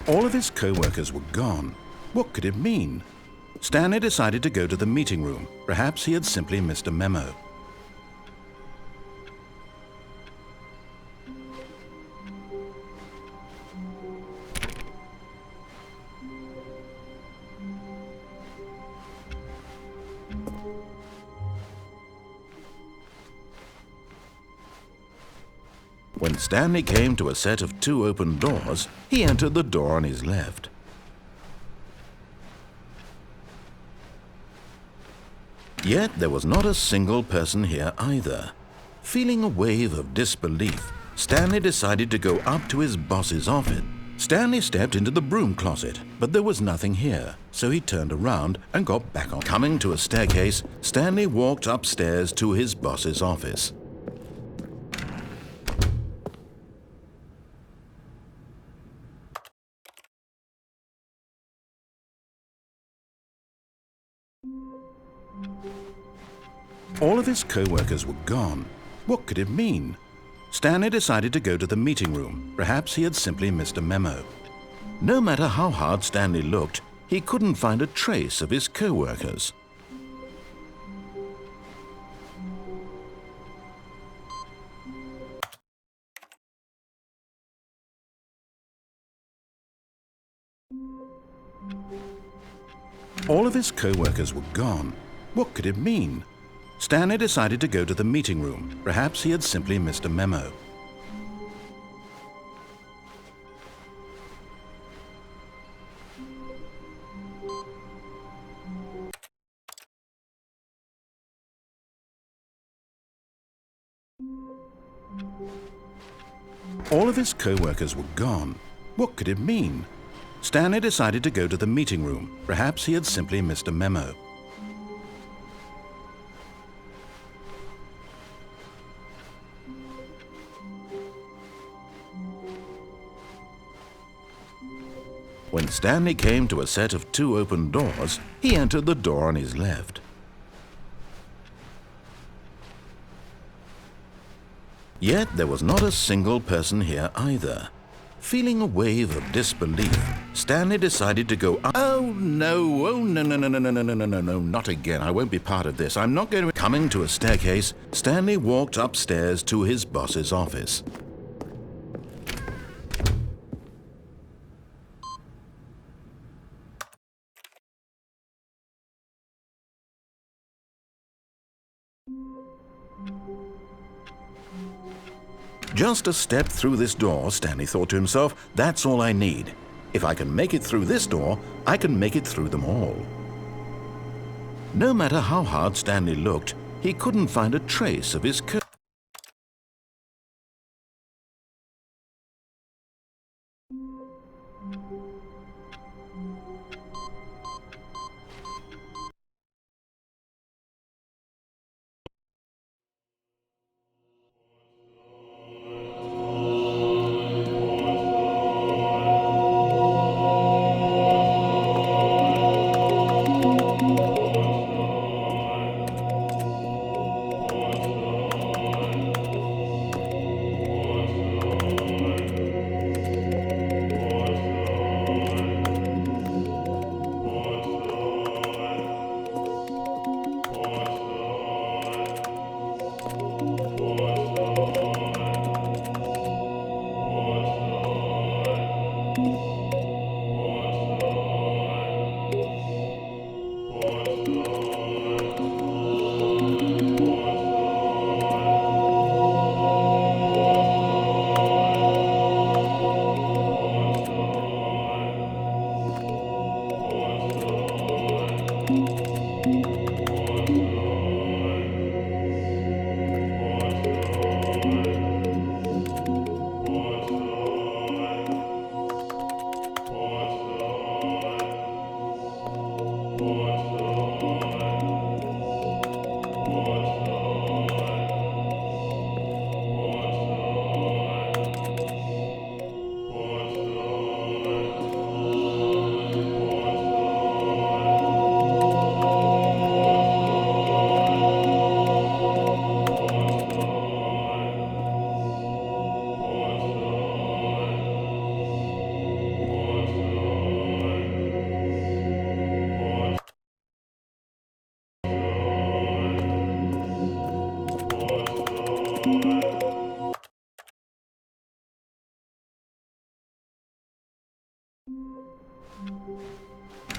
All of his co-workers were gone. What could it mean? Stanley decided to go to the meeting room. Perhaps he had simply missed a memo. When Stanley came to a set of 2 open doors, he entered the door on his left. Yet there was not a single person here either. Feeling a wave of disbelief, Stanley decided to go up to his boss's office. Stanley stepped into the broom closet, but there was nothing here, so he turned around and got back on. Coming to a staircase, Stanley walked upstairs to his boss's office. All of his co-workers were gone. What could it mean? Stanley decided to go to the meeting room. Perhaps he had simply missed a memo. No matter how hard Stanley looked, he couldn't find a trace of his co-workers. All of his co-workers were gone. What could it mean? Stanley decided to go to the meeting room. Perhaps he had simply missed a memo. All of his co-workers were gone. What could it mean? Stanley decided to go to the meeting room. Perhaps he had simply missed a memo. When Stanley came to a set of 2 open doors, he entered the door on his left. Yet there was not a single person here either. Feeling a wave of disbelief, Stanley decided to go up. Oh no, no, not again. I won't be part of this. I'm not going to. Coming to a staircase, Stanley walked upstairs to his boss's office. Just a step through this door, Stanley thought to himself, that's all I need. If I can make it through this door, I can make it through them all. No matter how hard Stanley looked, he couldn't find a trace of his co-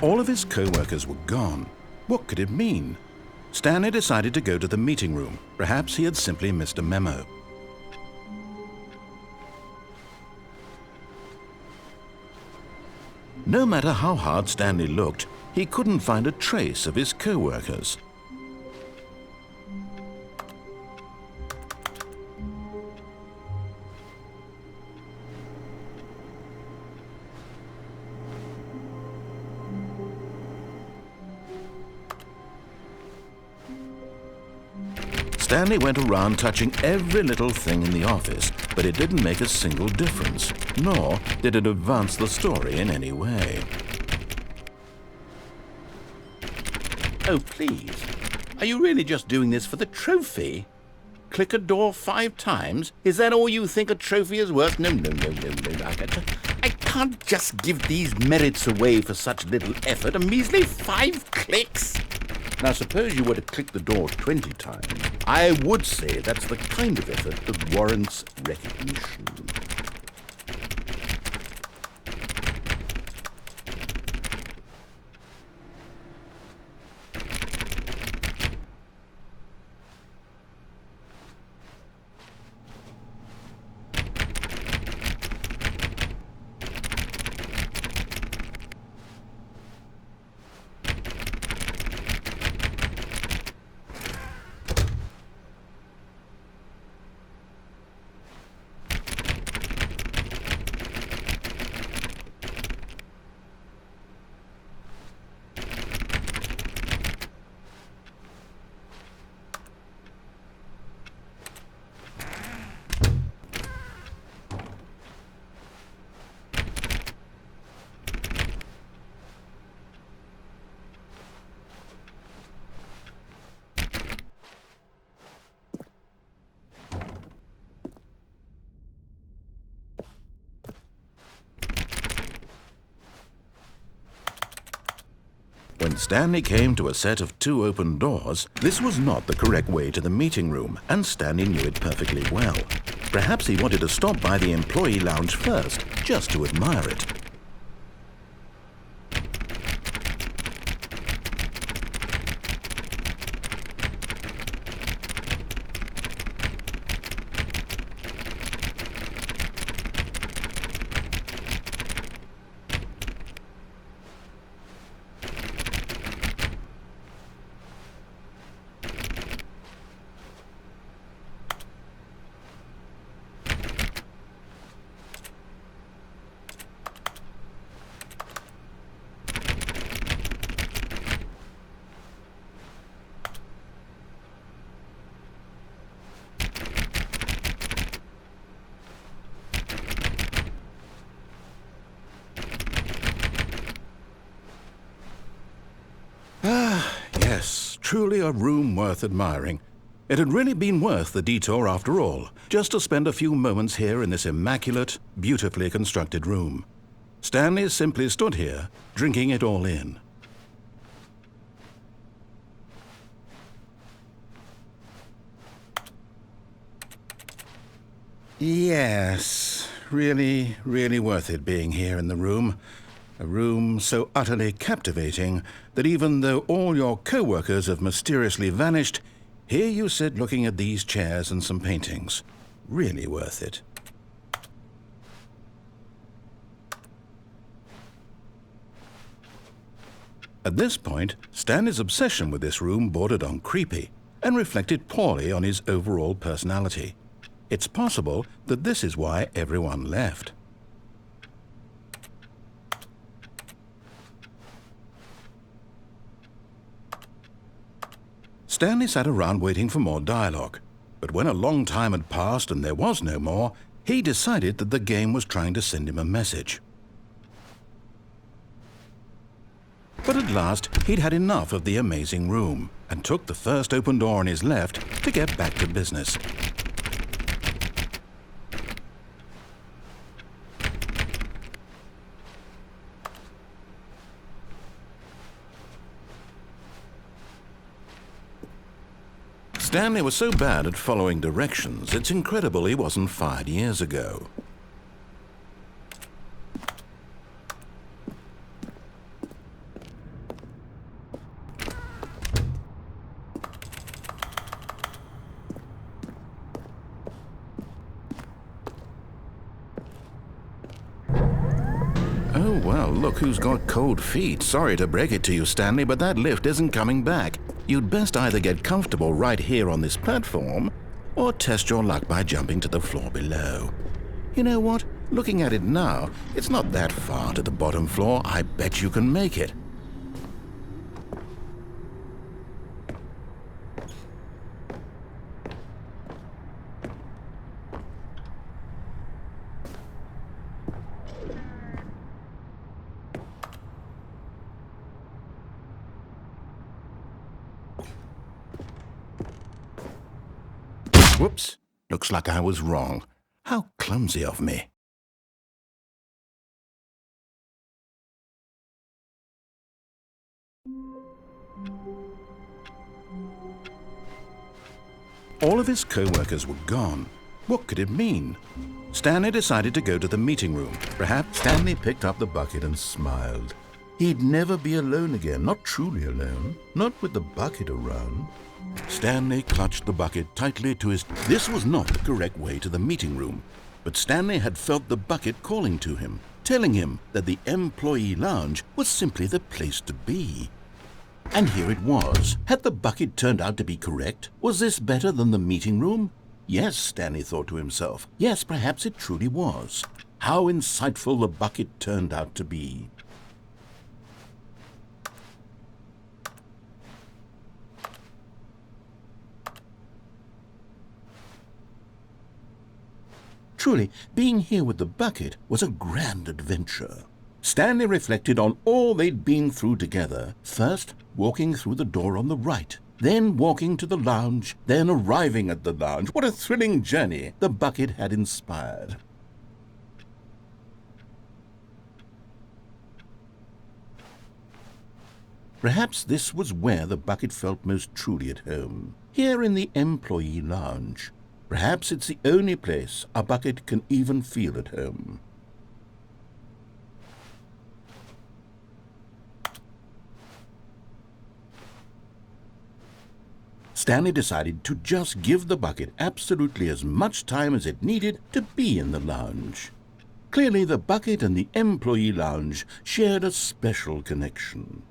All of his co-workers were gone. What could it mean? Stanley decided to go to the meeting room. Perhaps he had simply missed a memo. No matter how hard Stanley looked, he couldn't find a trace of his co-workers. Stanley went around touching every little thing in the office, but it didn't make a single difference, nor did it advance the story in any way. Oh, please. Are you really just doing this for the trophy? Click a door 5 times? Is that all you think a trophy is worth? No. I can't just give these merits away for such little effort. A measly 5 clicks. Now, suppose you were to click the door 20 times. I would say that's the kind of effort that warrants recognition. When Stanley came to a set of 2 open doors, this was not the correct way to the meeting room, and Stanley knew it perfectly well. Perhaps he wanted to stop by the employee lounge first, just to admire it. Yes, truly a room worth admiring. It had really been worth the detour after all, just to spend a few moments here in this immaculate, beautifully constructed room. Stanley simply stood here, drinking it all in. Yes, really, really worth it being here in the room. A room so utterly captivating that even though all your co-workers have mysteriously vanished, here you sit looking at these chairs and some paintings. Really worth it. At this point, Stanley's obsession with this room bordered on creepy and reflected poorly on his overall personality. It's possible that this is why everyone left. Stanley sat around waiting for more dialogue, but when a long time had passed and there was no more, he decided that the game was trying to send him a message. But at last, he'd had enough of the amazing room and took the first open door on his left to get back to business. Stanley was so bad at following directions, it's incredible he wasn't fired years ago. Oh, well, look who's got cold feet. Sorry to break it to you, Stanley, but that lift isn't coming back. You'd best either get comfortable right here on this platform or test your luck by jumping to the floor below. You know what? Looking at it now, it's not that far to the bottom floor. I bet you can make it. Whoops. Looks like I was wrong. How clumsy of me. All of his co-workers were gone. What could it mean? Stanley decided to go to the meeting room. Perhaps Stanley picked up the bucket and smiled. He'd never be alone again, not truly alone, not with the bucket around. Stanley clutched the bucket tightly to his... This was not the correct way to the meeting room, but Stanley had felt the bucket calling to him, telling him that the employee lounge was simply the place to be. And here it was. Had the bucket turned out to be correct? Was this better than the meeting room? Yes, Stanley thought to himself. Yes, perhaps it truly was. How insightful the bucket turned out to be. Truly, being here with the bucket was a grand adventure. Stanley reflected on all they'd been through together. First, walking through the door on the right, then walking to the lounge, then arriving at the lounge. What a thrilling journey the bucket had inspired. Perhaps this was where the bucket felt most truly at home, here in the employee lounge. Perhaps it's the only place a bucket can even feel at home. Stanley decided to just give the bucket absolutely as much time as it needed to be in the lounge. Clearly, the bucket and the employee lounge shared a special connection.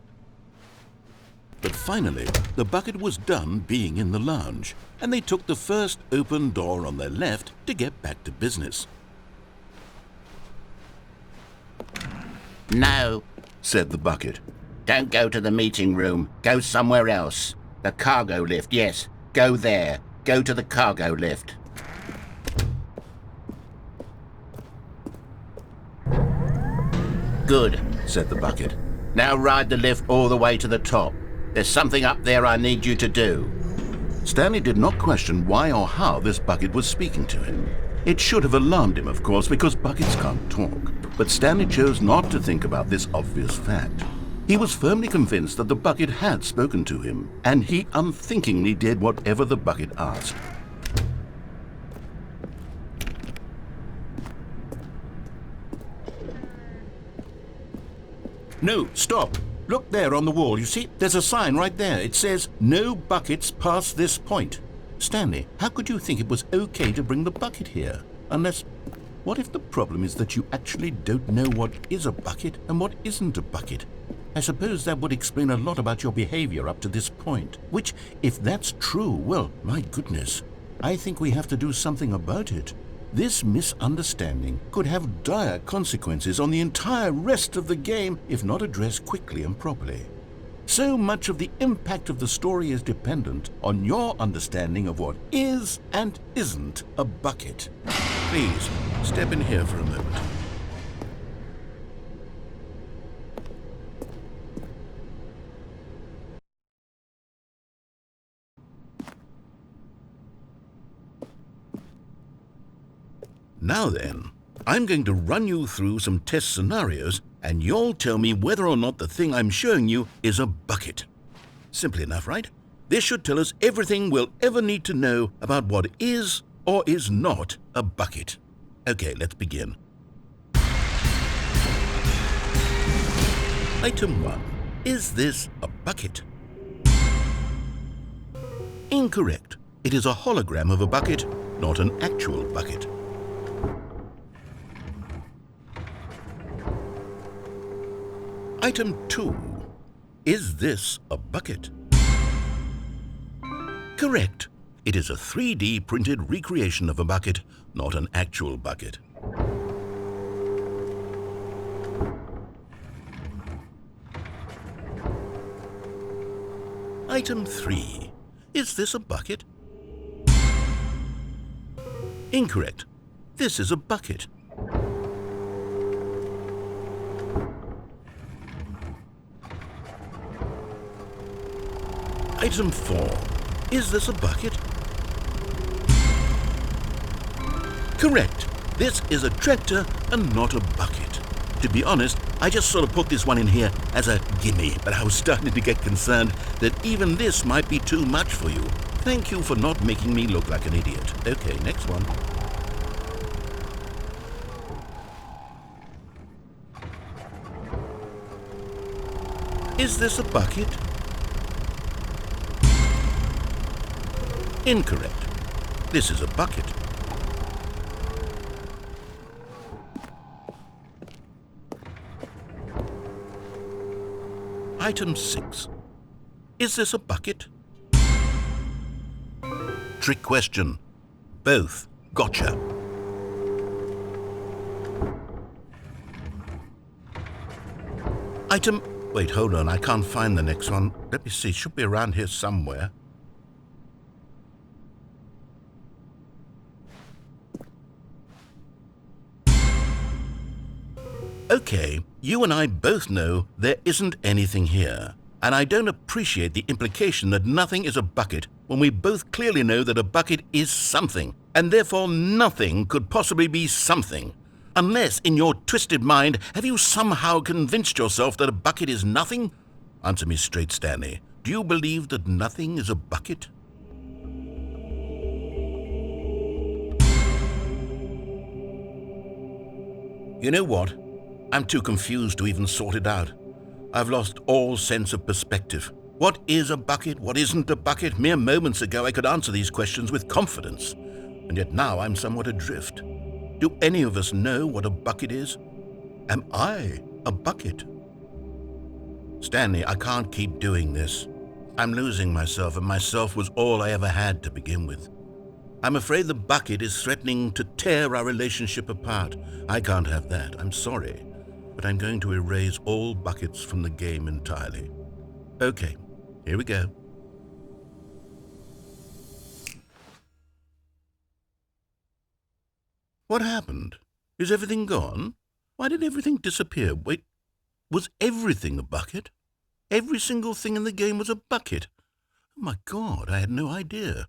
But finally, the bucket was done being in the lounge, and they took the first open door on their left to get back to business. No, said the bucket. don't go to the meeting room. Go somewhere else. The cargo lift, yes. Go there. Go to the cargo lift. Good, said the bucket. Now ride the lift all the way to the top. There's something up there I need you to do. Stanley did not question why or how this bucket was speaking to him. It should have alarmed him, of course, because buckets can't talk. But Stanley chose not to think about this obvious fact. He was firmly convinced that the bucket had spoken to him, and he unthinkingly did whatever the bucket asked. No, stop. Look there on the wall, you see? There's a sign right there. It says, "No buckets past this point." Stanley, how could you think it was okay to bring the bucket here? Unless, what if the problem is that you actually don't know what is a bucket and what isn't a bucket? I suppose that would explain a lot about your behavior up to this point. Which, if that's true, well, my goodness, I think we have to do something about it. This misunderstanding could have dire consequences on the entire rest of the game if not addressed quickly and properly. So much of the impact of the story is dependent on your understanding of what is and isn't a bucket. Please, step in here for a moment. Now then, I'm going to run you through some test scenarios, and you'll tell me whether or not the thing I'm showing you is a bucket. Simple enough, right? This should tell us everything we'll ever need to know about what is or is not a bucket. Okay, let's begin. Item 1. Is this a bucket? Incorrect. It is a hologram of a bucket, not an actual bucket. Item 2. Is this a bucket? Correct. It is a 3D printed recreation of a bucket, not an actual bucket. Item 3. Is this a bucket? Incorrect. This is a bucket. Item 4. Is this a bucket? Correct. This is a tractor and not a bucket. To be honest, I just sort of put this one in here as a gimme, but I was starting to get concerned that even this might be too much for you. Thank you for not making me look like an idiot. Okay, next one. Is this a bucket? Incorrect. This is a bucket. Item 6. Is this a bucket? Trick question. Both. Gotcha. Item... Wait, hold on. I can't find the next one. Let me see. It should be around here somewhere. Okay, you and I both know there isn't anything here. And I don't appreciate the implication that nothing is a bucket when we both clearly know that a bucket is something, and therefore nothing could possibly be something. Unless, in your twisted mind, have you somehow convinced yourself that a bucket is nothing? Answer me straight, Stanley. Do you believe that nothing is a bucket? You know what? I'm too confused to even sort it out. I've lost all sense of perspective. What is a bucket? What isn't a bucket? Mere moments ago I could answer these questions with confidence, and yet now I'm somewhat adrift. Do any of us know what a bucket is? Am I a bucket? Stanley, I can't keep doing this. I'm losing myself, and myself was all I ever had to begin with. I'm afraid the bucket is threatening to tear our relationship apart. I can't have that. I'm sorry. But I'm going to erase all buckets from the game entirely. Okay, here we go. What happened? Is everything gone? Why did everything disappear? Wait, was everything a bucket? Every single thing in the game was a bucket. Oh my God, I had no idea.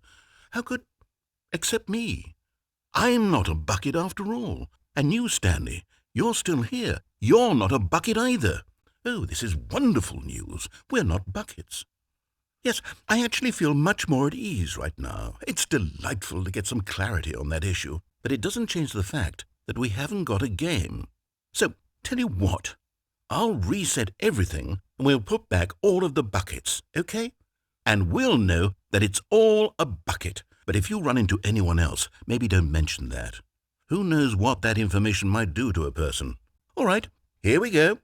How could... Except me. I'm not a bucket after all. And you, Stanley, you're still here. You're not a bucket either. Oh, this is wonderful news. We're not buckets. Yes, I actually feel much more at ease right now. It's delightful to get some clarity on that issue, but it doesn't change the fact that we haven't got a game. So, tell you what, I'll reset everything and we'll put back all of the buckets, okay? And we'll know that it's all a bucket. But if you run into anyone else, maybe don't mention that. Who knows what that information might do to a person? All right, here we go.